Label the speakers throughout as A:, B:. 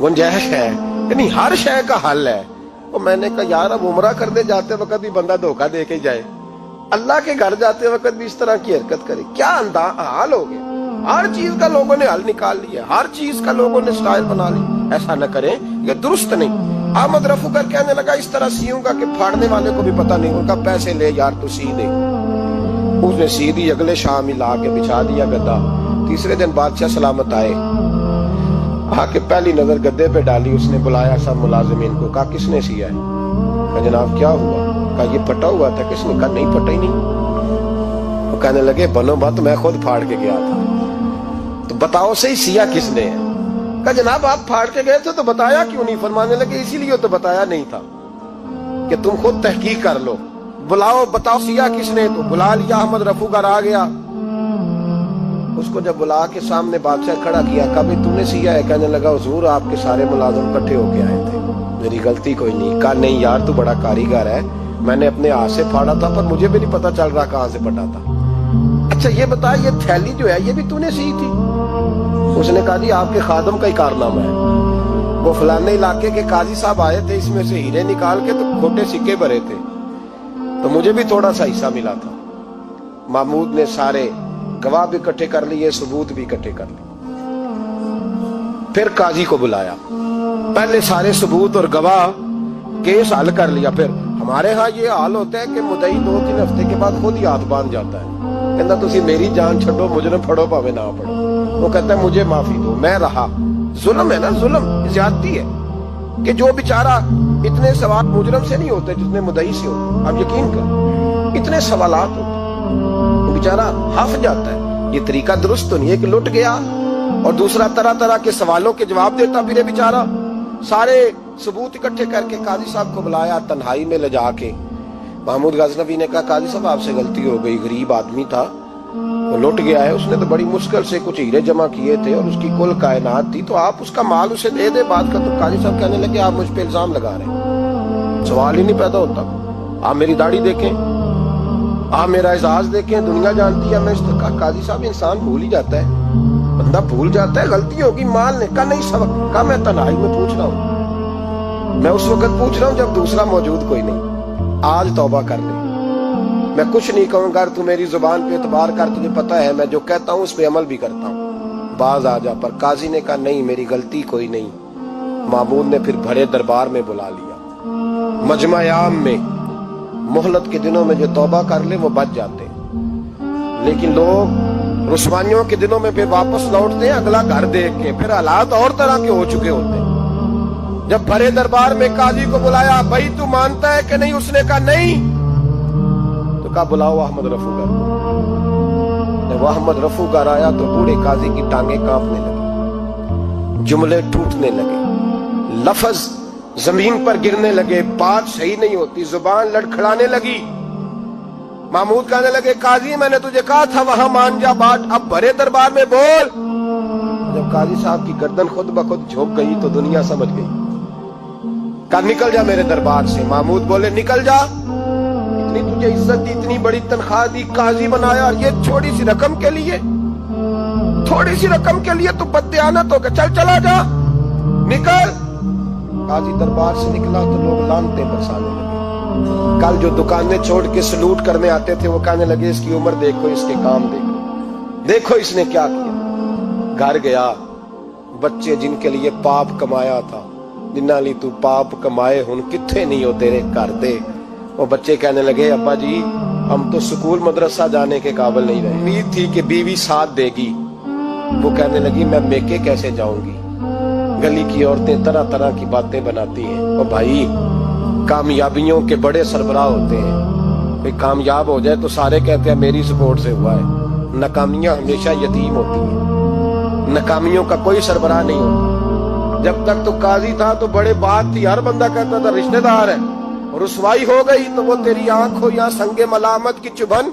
A: گنجائش ہے، یعنی ہر شے کا حل ہے۔ اور میں نے کہا یار اب عمرہ کرنے جاتے وقت بھی بندہ دھوکہ دے کے جائے، اللہ کے گھر جاتے وقت بھی اس طرح کی حرکت کرے، کیا حال ہو گیا؟ ہر چیز کا لوگوں نے حل نکال لیا، ہر چیز کا لوگوں نے سٹائل بنا لی۔ ایسا نہ کریں، یہ درست نہیں۔ احمد رفو کر کہنے لگا اس طرح سیوں گا کہ پھاڑنے والے کو بھی پتہ نہیں ہوگا، پیسے لے یار تو سی دے۔ اس نے سی دی، اگلے شام ہی لا کے بچھا دیا گدا۔ تیسرے دن بادشاہ سلامت آئے، آ کے پہلی نظر گدے پہ ڈالی، اس نے بلایا سب ملازمین کو، کہا کس نے سیا ہے؟ کہا جناب کیا ہوا؟ کہا یہ پھٹا ہوا تھا۔ کس نے؟ کہا نہیں پھٹا ہی نہیں۔ وہ کہنے لگے بنو بات، میں خود پھاڑ کے گیا تھا، تو بتاؤ صحیح سیا کس نے ہے؟ کہا جناب آپ پھاڑ کے گئے تھے تو بتایا کیوں نہیں؟ فرمانے لگے اسی لیے تو بتایا نہیں تھا کہ تم خود تحقیق کر لو، بلاؤ بتاؤ سیا کس نے۔ تو بلا لیا، احمد رفو گھر آ گیا، اس کو جب بلا کے سامنے بادشاہ کھڑا کیا، کہا بھائی تم نے سیا ہے؟ کہنے لگا حضور آپ کے سارے ملازم اکٹھے ہو کے آئے تھے، میری غلطی کوئی نہیں۔ کہا نہیں یار تو بڑا کاریگر ہے، میں نے اپنے ہاتھ سے پھاڑا تھا پر مجھے بھی نہیں پتا چل رہا کہاں سے پھٹا تھا۔ اچھا یہ بتا یہ تھیلی جو ہے یہ بھی تو نے سی تھی؟ اس نے کہا جی آپ کے خادم کا ہی کارنامہ ہے، وہ فلانے علاقے کے قاضی صاحب آئے تھے، اس میں سے ہیرے نکال کے تو کھوٹے سکے بھرے تھے، تو مجھے بھی تھوڑا سا حصہ ملا تھا۔ محمود نے سارے گواہ بھی اکٹھے کر لیے، ثبوت بھی اکٹھے کر لیے۔ پھر قاضی کو بلایا، پہلے سارے ثبوت اور گواہ کیس حل کر لیا۔ پھر ہمارے ہاں یہ حال ہوتا ہے کہ مدعی 2-3 ہفتے کے بعد خود ہی ہاتھ باندھ جاتا ہے، کہتا تسی میری جان چھڈو، مجرم پھڑو پاوے نہ پڑو۔ وہ کہتا ہے مجھے معافی دو، میں رہا۔ ظلم ہے نا، ظلم زیادتی ہے کہ جو بیچارہ اتنے سوال مجرم سے نہیں ہوتے جتنے مدعی سے ہوتے، آپ یقین کریں اتنے سوالات ہوتے بیچارہ ہف جاتا ہے۔ یہ طریقہ درست تو نہیں ہے کہ لٹ گیا اور دوسرا طرح طرح کے سوالوں کے جواب دیتا پھرے بیچارہ۔ سارے ثبوت اکٹھے کر کے قاضی صاحب کو بلایا، تنہائی میں لے جا کے محمود غزنوی نے کہا قاضی صاحب آپ سے غلطی ہو گئی، غریب آدمی تھا وہ لٹ گیا ہے، اس نے تو بڑی مشکل سے کچھ ہیرے جمع کیے تھے اور اس کی کل کائنات تھی، تو آپ اس کا مال اسے دے دے بات کا۔ تو قاضی صاحب کہنے لگے آپ مجھ پہ الزام لگا رہے ہیں، سوال ہی نہیں پیدا ہوتا، آپ میری داڑھی دیکھیں، آپ میرا اعزاز دیکھیں، دنیا جانتی ہے میں اس طرح۔ قاضی صاحب انسان بھول ہی جاتا ہے، بندہ بھول جاتا ہے، غلطی ہوگی، مال نے کہا نہیں سبق۔ کہا میں تنہائی میں پوچھ رہا ہوں، میں اس وقت پوچھ رہا ہوں جب دوسرا موجود کوئی نہیں، آج توبہ کر لے، میں کچھ نہیں کہوں گا، تو میری زبان پہ اعتبار کر، تجھے پتا ہے میں جو کہتا ہوں اس پہ عمل بھی کرتا ہوں، باز آ جا۔ پر قاضی نے کہا نہیں میری غلطی کوئی نہیں۔ محمود نے پھر بڑے دربار میں بلا لیا، مجمع عام میں۔ مہلت کے دنوں میں جو توبہ کر لے وہ بچ جاتے ہیں، لیکن لوگ رسوائیوں کے دنوں میں پھر واپس لوٹتے ہیں اگلا گھر دیکھ کے، پھر حالات اور طرح کے ہو چکے ہوتے ہیں۔ جب بڑے دربار میں قاضی کو بلایا، بھائی تو مانتا ہے کہ نہیں؟ اس نے کہا نہیں۔ تو کہا بلاؤ احمد رفو گر۔ جب احمد رفو گر آیا تو بوڑھے قاضی کی ٹانگیں کانپنے لگی، جملے ٹوٹنے لگے، لفظ زمین پر گرنے لگے، بات صحیح نہیں ہوتی، زبان لڑکھڑانے لگی۔ محمود کہنے لگے قاضی میں نے تجھے کہا تھا وہاں مان جا بات، اب بڑے دربار میں بول۔ جب قاضی صاحب کی گردن خود بخود جھک گئی تو دنیا سمجھ گئی، کہا نکل جا میرے دربار سے۔ محمود بولے نکل جا، اتنی تجھے عزت دی، اتنی بڑی تنخواہ دی، قاضی بنایا، اور یہ چھوٹی سی رقم کے لیے، تھوڑی سی رقم کے لیے تو بددیانت ہو گیا، چل چلا جا، نکل۔ قاضی دربار سے نکلا تو لوگ لعنتیں برسانے لگے۔ کل جو دکانیں چھوڑ کے سلوٹ کرنے آتے تھے وہ کہنے لگے اس کی عمر دیکھو، اس کے کام دیکھو، دیکھو اس نے کیا کیا۔ گھر گیا، بچے جن کے لیے پاپ کمایا تھا، جنہاں لی تو پاپ کمائے ہن کتھے نہیں ہو تیرے گھر دے، وہ بچے کہنے لگے ابا جی ہم تو سکول مدرسہ جانے کے قابل نہیں رہے، امید تھی کہ بیوی ساتھ دے گی۔ وہ کہنے لگی میں میکے کیسے جاؤں گی، گلی کی عورتیں طرح طرح کی باتیں بناتی ہیں۔ اور بھائی کامیابیوں کے بڑے سربراہ ہوتے ہیں، کوئی کامیاب ہو جائے تو سارے کہتے ہیں میری سپورٹ سے ہوا ہے، ناکامیاں ہمیشہ یتیم ہوتی ہیں، ناکامیوں کا کوئی سربراہ نہیں ہوتا۔ جب تک تو قاضی تھا تو بڑے بات تھی، ہر بندہ کہتا تھا رشتہ دار ہے، اور رسوائی ہو گئی تو وہ تیری آنکھ ہو یا سنگ ملامت کی چبھن،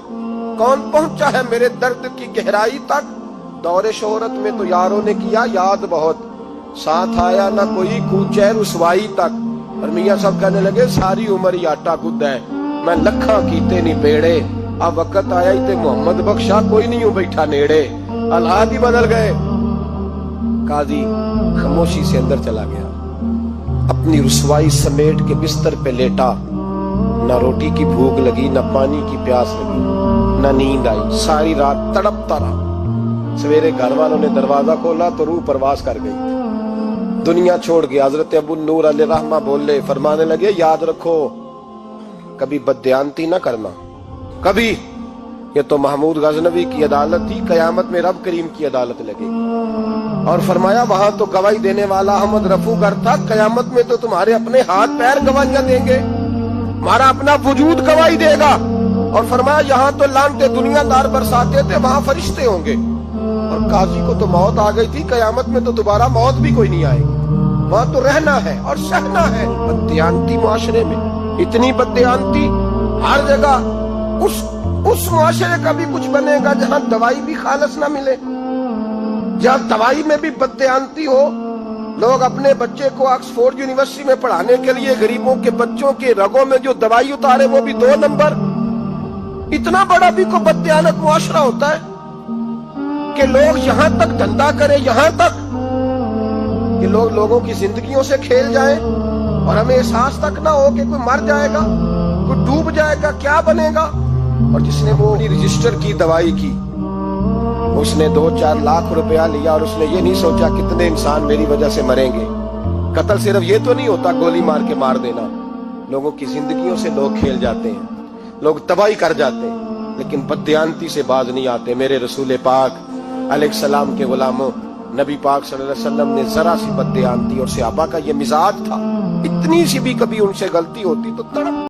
A: کون پہنچا ہے میرے درد کی گہرائی تک، دور شہرت میں تو یاروں نے کیا یاد بہت، ساتھ آیا نہ کوئی کوچے رسوائی تک۔ اور میاں صاحب کہنے لگے ساری عمر ہی آٹا گد ہے، میں لکھاں کیتے نہیں بیڑے، اب وقت آیا ہی تے محمد بخشا کوئی نہیں ہوں بیٹھا نیڑے، حالات ہی بدل گئے۔ قاضی خاموشی سے اندر چلا گیا، اپنی رسوائی سمیٹ کے بستر پہ لیٹا۔ نہ روٹی کی بھوک لگی، نہ پانی کی پیاس لگی، نہ نیند آئی، ساری رات تڑپتا رہا۔ سویرے گھر والوں نے دروازہ کھولا تو روح پرواز کر گئی، دنیا چھوڑ گیا۔ حضرت ابو النور علیہ رحمہ بولے، فرمانے لگے یاد رکھو کبھی بددیانتی نہ کرنا، کبھی۔ یہ تو محمود غزنوی کی عدالت تھی، قیامت میں رب کریم کی عدالت لگے گی۔ اور فرمایا وہاں تو گواہی دینے والا احمد رفو گر تھا، قیامت میں تو تمہارے اپنے ہاتھ پیر گواہیاں دیں گے، ہمارا اپنا وجود گواہی دے گا۔ اور فرمایا یہاں تو لانتے دنیا دار برساتے تھے، وہاں فرشتے ہوں گے۔ اور قاضی کو تو موت آ گئی تھی، قیامت میں تو دوبارہ موت بھی کوئی نہیں آئے گی، وہاں تو رہنا ہے اور سہنا ہے۔ بددیانتی معاشرے میں اتنی بددیانتی ہر جگہ۔ اس معاشرے کا بھی کچھ بنے گا جہاں دوائی بھی خالص نہ ملے، جہاں دوائی میں بھی بددیانتی ہو۔ لوگ اپنے بچے کو آکسفورڈ یونیورسٹی میں پڑھانے کے لیے غریبوں کے بچوں کے رگوں میں جو دوائی اتارے وہ بھی 2 نمبر۔ اتنا بڑا بھی کو بددیانت معاشرہ ہوتا ہے کہ لوگ یہاں تک دھندا کریں، یہاں تک کہ لوگ لوگوں کی زندگیوں سے کھیل جائیں اور ہمیں احساس تک نہ ہو کہ کوئی مر جائے گا، کوئی ڈوب جائے گا، کیا بنے گا۔ اور جس نے وہ رجسٹر کی دوائی کی، اس نے 2-4 لاکھ روپیہ لیا اور اس نے یہ نہیں سوچا کتنے انسان میری وجہ سے مریں گے۔ قتل صرف یہ تو نہیں ہوتا گولی مار کے مار دینا، لوگوں کی زندگیوں سے لوگ کھیل جاتے ہیں، لوگ تباہی کر جاتے ہیں، لیکن بددیانتی سے باز نہیں آتے۔ میرے رسول پاک علیہ السلام کے غلاموں، نبی پاک صلی اللہ علیہ وسلم نے ذرا سی بددیانتی، اور صحابہ کا یہ مزاج تھا، اتنی سی بھی کبھی ان سے غلطی ہوتی تو تڑپ